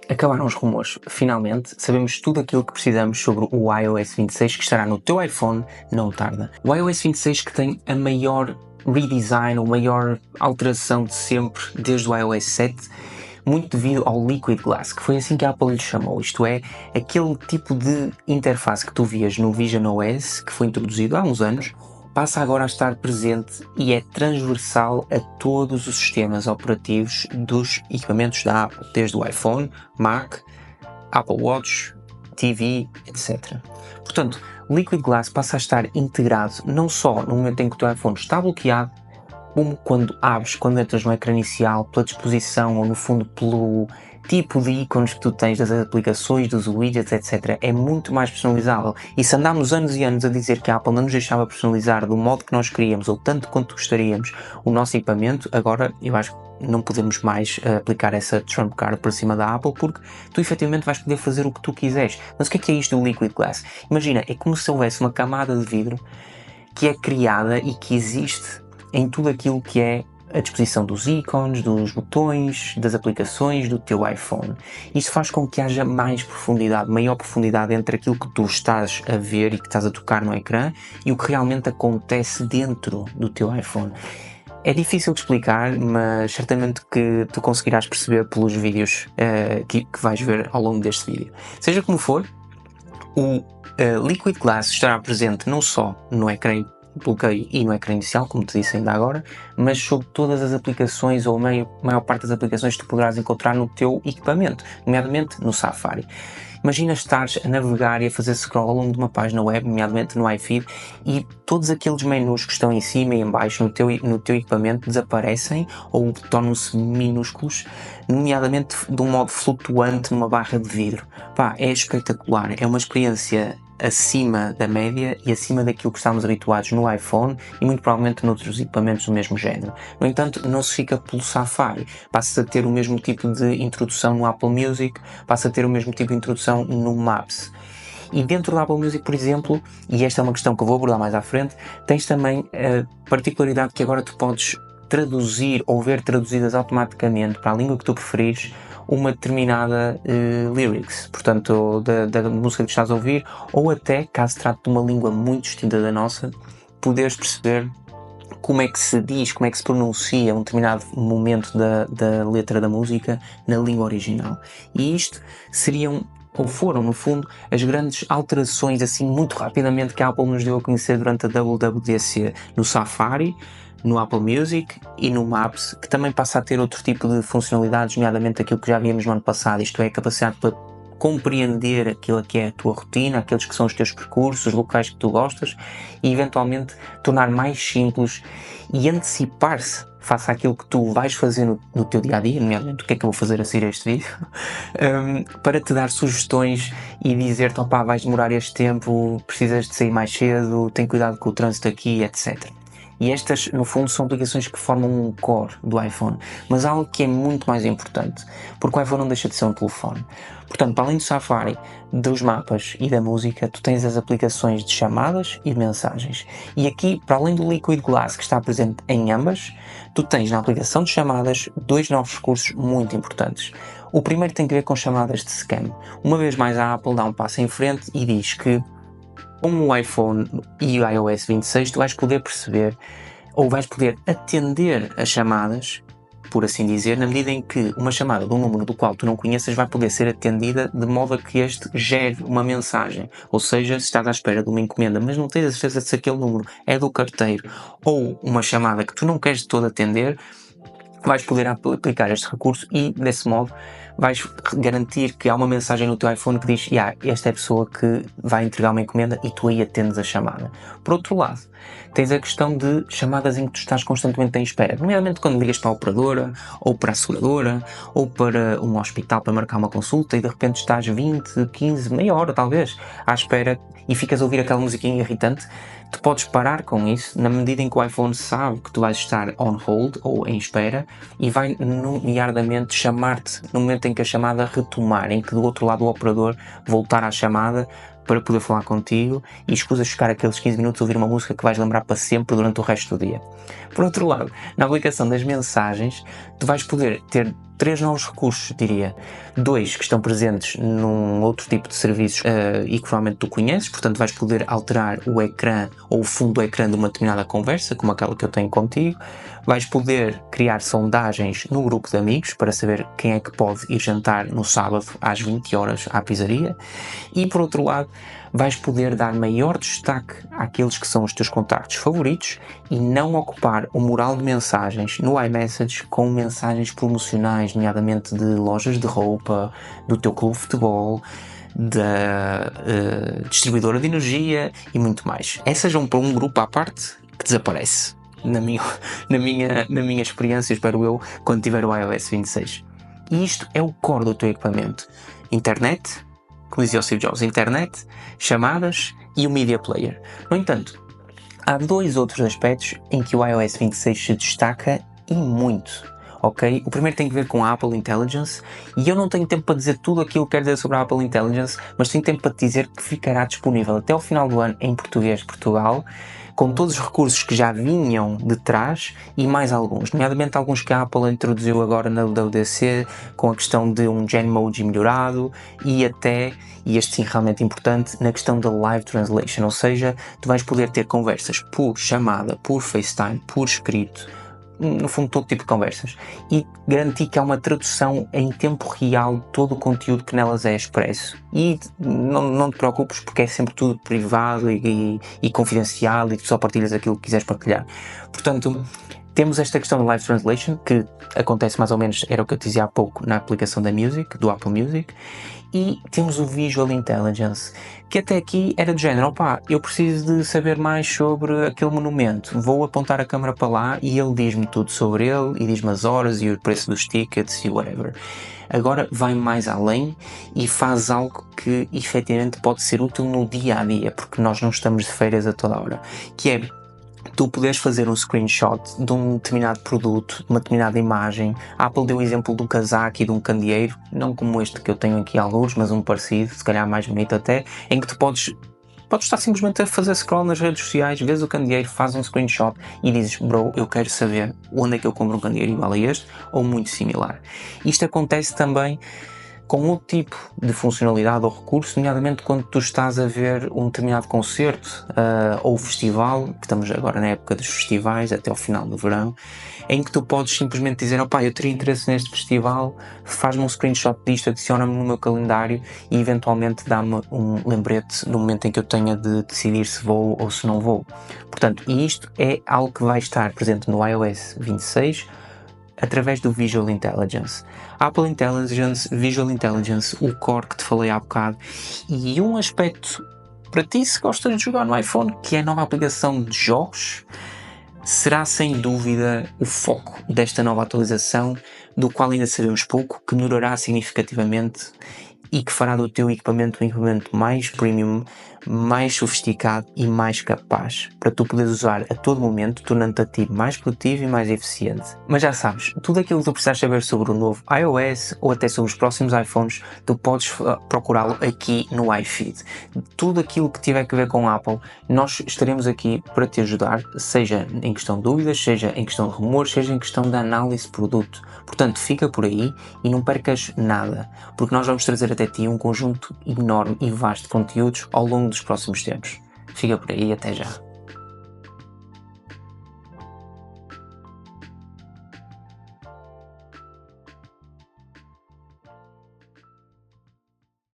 Acabaram os rumores. Finalmente, sabemos tudo aquilo que precisamos sobre o iOS 26 que estará no teu iPhone não tarda. O iOS 26 que tem a maior redesign, ou maior alteração de sempre desde o iOS 7, muito devido ao Liquid Glass, que foi assim que a Apple lhe chamou, isto é, aquele tipo de interface que tu vias no Vision OS, que foi introduzido há uns anos, passa agora a estar presente e é transversal a todos os sistemas operativos dos equipamentos da Apple, desde o iPhone, Mac, Apple Watch, TV, etc. Portanto, o Liquid Glass passa a estar integrado não só no momento em que o teu iPhone está bloqueado, como quando abres, quando entras no ecrã inicial, pela disposição ou no fundo pelo tipo de ícones que tu tens das aplicações, dos widgets, etc. É muito mais personalizável. E se andámos anos e anos a dizer que a Apple não nos deixava personalizar do modo que nós queríamos ou tanto quanto gostaríamos o nosso equipamento, agora eu acho que não podemos mais aplicar essa trump card por cima da Apple, porque tu efetivamente vais poder fazer o que tu quiseres. Mas o que é isto do Liquid Glass? Imagina, é como se houvesse uma camada de vidro que é criada e que existe em tudo aquilo que é a disposição dos ícones, dos botões, das aplicações do teu iPhone. Isso faz com que haja mais profundidade, maior profundidade entre aquilo que tu estás a ver e que estás a tocar no ecrã e o que realmente acontece dentro do teu iPhone. É difícil de explicar, mas certamente que tu conseguirás perceber pelos vídeos que vais ver ao longo deste vídeo. Seja como for, o Liquid Glass estará presente não só no ecrã bloqueio e no ecrã inicial, como te disse ainda agora, mas sobre todas as aplicações ou a maior parte das aplicações que tu poderás encontrar no teu equipamento, nomeadamente no Safari. Imagina estares a navegar e a fazer scroll ao longo de uma página web, nomeadamente no iFeed, e todos aqueles menus que estão em cima e em baixo no teu equipamento desaparecem ou tornam-se minúsculos, nomeadamente de um modo flutuante numa barra de vidro. Pá, é espetacular, é uma experiência acima da média e acima daquilo que estamos habituados no iPhone e muito provavelmente noutros equipamentos do mesmo género. No entanto, não se fica pelo Safari, passa a ter o mesmo tipo de introdução no Apple Music, passa a ter o mesmo tipo de introdução no Maps. E dentro da Apple Music, por exemplo, e esta é uma questão que eu vou abordar mais à frente, tens também a particularidade que agora tu podes traduzir ou ver traduzidas automaticamente para a língua que tu preferires uma determinada lyrics, portanto da música que estás a ouvir, ou até, caso trate de uma língua muito distinta da nossa, poderes perceber como é que se diz, como é que se pronuncia um determinado momento da letra da música na língua original. E isto seriam, ou foram, no fundo, as grandes alterações, assim, muito rapidamente, que a Apple nos deu a conhecer durante a WWDC no Safari, no Apple Music e no Maps, que também passa a ter outro tipo de funcionalidades, nomeadamente aquilo que já víamos no ano passado, isto é, a capacidade para compreender aquilo que é a tua rotina, aqueles que são os teus percursos, os locais que tu gostas e eventualmente tornar mais simples e antecipar-se face àquilo que tu vais fazer no teu dia-a-dia, nomeadamente o que é que eu vou fazer a seguir a este vídeo, para te dar sugestões e dizer-te, opá, vais demorar este tempo, precisas de sair mais cedo, tem cuidado com o trânsito aqui, etc. E estas, no fundo, são aplicações que formam um core do iPhone, mas há algo que é muito mais importante, porque o iPhone não deixa de ser um telefone. Portanto, para além do Safari, dos mapas e da música, tu tens as aplicações de chamadas e de mensagens. E aqui, para além do Liquid Glass, que está presente em ambas, tu tens na aplicação de chamadas dois novos recursos muito importantes. O primeiro tem que ver com chamadas de scam. Uma vez mais, a Apple dá um passo em frente e diz que com o iPhone e o iOS 26 tu vais poder perceber ou vais poder atender as chamadas, por assim dizer, na medida em que uma chamada de um número do qual tu não conheças vai poder ser atendida de modo a que este gere uma mensagem. Ou seja, se estás à espera de uma encomenda, mas não tens a certeza se aquele número é do carteiro ou uma chamada que tu não queres de todo atender, vais poder aplicar este recurso e, desse modo, vais garantir que há uma mensagem no teu iPhone que diz esta é a pessoa que vai entregar uma encomenda e tu aí atendes a chamada. Por outro lado, tens a questão de chamadas em que tu estás constantemente em espera, nomeadamente quando ligas para a operadora, ou para a seguradora, ou para um hospital para marcar uma consulta e de repente estás 20, 15, meia hora talvez, à espera e ficas a ouvir aquela musiquinha irritante. Tu podes parar com isso na medida em que o iPhone sabe que tu vais estar on hold ou em espera e vai nomeadamente chamar-te no momento em que a chamada retomar, em que do outro lado o operador voltar à chamada para poder falar contigo e escusas ficar aqueles 15 minutos a ouvir uma música que vais lembrar para sempre durante o resto do dia. Por outro lado, na aplicação das mensagens, tu vais poder ter três novos recursos, diria. Dois que estão presentes num outro tipo de serviços e que provavelmente tu conheces, portanto vais poder alterar o ecrã ou o fundo do ecrã de uma determinada conversa, como aquela que eu tenho contigo. Vais poder criar sondagens no grupo de amigos para saber quem é que pode ir jantar no sábado às 20 horas à pizzaria. E por outro lado, vais poder dar maior destaque àqueles que são os teus contactos favoritos e não ocupar o mural de mensagens no iMessage com mensagens promocionais, nomeadamente de lojas de roupa, do teu clube de futebol, da distribuidora de energia e muito mais. Essas vão para um grupo à parte que desaparece. Na minha experiência, espero eu, quando tiver o iOS 26. E isto é o core do teu equipamento. Internet, como dizia o Steve Jobs, internet, chamadas e o media player. No entanto, há dois outros aspectos em que o iOS 26 se destaca e muito. Ok? O primeiro tem a ver com a Apple Intelligence e eu não tenho tempo para dizer tudo aquilo que quero dizer sobre a Apple Intelligence, mas tenho tempo para te dizer que ficará disponível até ao final do ano em português de Portugal, com todos os recursos que já vinham de trás e mais alguns, nomeadamente alguns que a Apple introduziu agora na WWDC, com a questão de um Genmoji melhorado e até, e este sim realmente importante, na questão da Live Translation, ou seja, tu vais poder ter conversas por chamada, por FaceTime, por escrito, no fundo todo tipo de conversas, e garantir que há uma tradução em tempo real de todo o conteúdo que nelas é expresso. E não te preocupes, porque é sempre tudo privado e confidencial, e tu só partilhas aquilo que quiseres partilhar. Portanto, temos esta questão da Live Translation, que acontece mais ou menos, era o que eu te dizia há pouco, na aplicação da Music, do Apple Music, e temos o Visual Intelligence, que até aqui era do género, eu preciso de saber mais sobre aquele monumento, vou apontar a câmera para lá e ele diz-me tudo sobre ele, e diz-me as horas e o preço dos tickets e whatever. Agora vai mais além e faz algo que efetivamente pode ser útil no dia a dia, porque nós não estamos de férias a toda hora, que é tu podes fazer um screenshot de um determinado produto, de uma determinada imagem. A Apple deu o exemplo do casaco e de um candeeiro, não como este que eu tenho aqui alguns, mas um parecido, se calhar mais bonito até, em que tu podes estar simplesmente a fazer scroll nas redes sociais, vês o candeeiro, faz um screenshot e dizes, bro, eu quero saber onde é que eu compro um candeeiro igual a este ou muito similar. Isto acontece também com outro tipo de funcionalidade ou recurso, nomeadamente quando tu estás a ver um determinado concerto ou festival, que estamos agora na época dos festivais, até ao final do verão, em que tu podes simplesmente dizer, eu teria interesse neste festival, faz-me um screenshot disto, adiciona-me no meu calendário e eventualmente dá-me um lembrete no momento em que eu tenha de decidir se vou ou se não vou. Portanto, e isto é algo que vai estar presente no iOS 26, através do Visual Intelligence. Apple Intelligence, Visual Intelligence, o core que te falei há bocado, e um aspecto para ti se gostas de jogar no iPhone, que é a nova aplicação de jogos, será sem dúvida o foco desta nova atualização, do qual ainda sabemos pouco, que melhorará significativamente e que fará do teu equipamento um equipamento mais premium, mais sofisticado e mais capaz para tu poderes usar a todo momento, tornando-te a ti mais produtivo e mais eficiente. Mas já sabes, tudo aquilo que tu precisas saber sobre o novo iOS ou até sobre os próximos iPhones, tu podes procurá-lo aqui no iFeed. Tudo aquilo que tiver a ver com Apple, nós estaremos aqui para te ajudar, seja em questão de dúvidas, seja em questão de rumores, seja em questão de análise de produto. Portanto, fica por aí e não percas nada, porque nós vamos trazer até ti um conjunto enorme e vasto de conteúdos ao longo dos próximos tempos. Fica por aí, até já.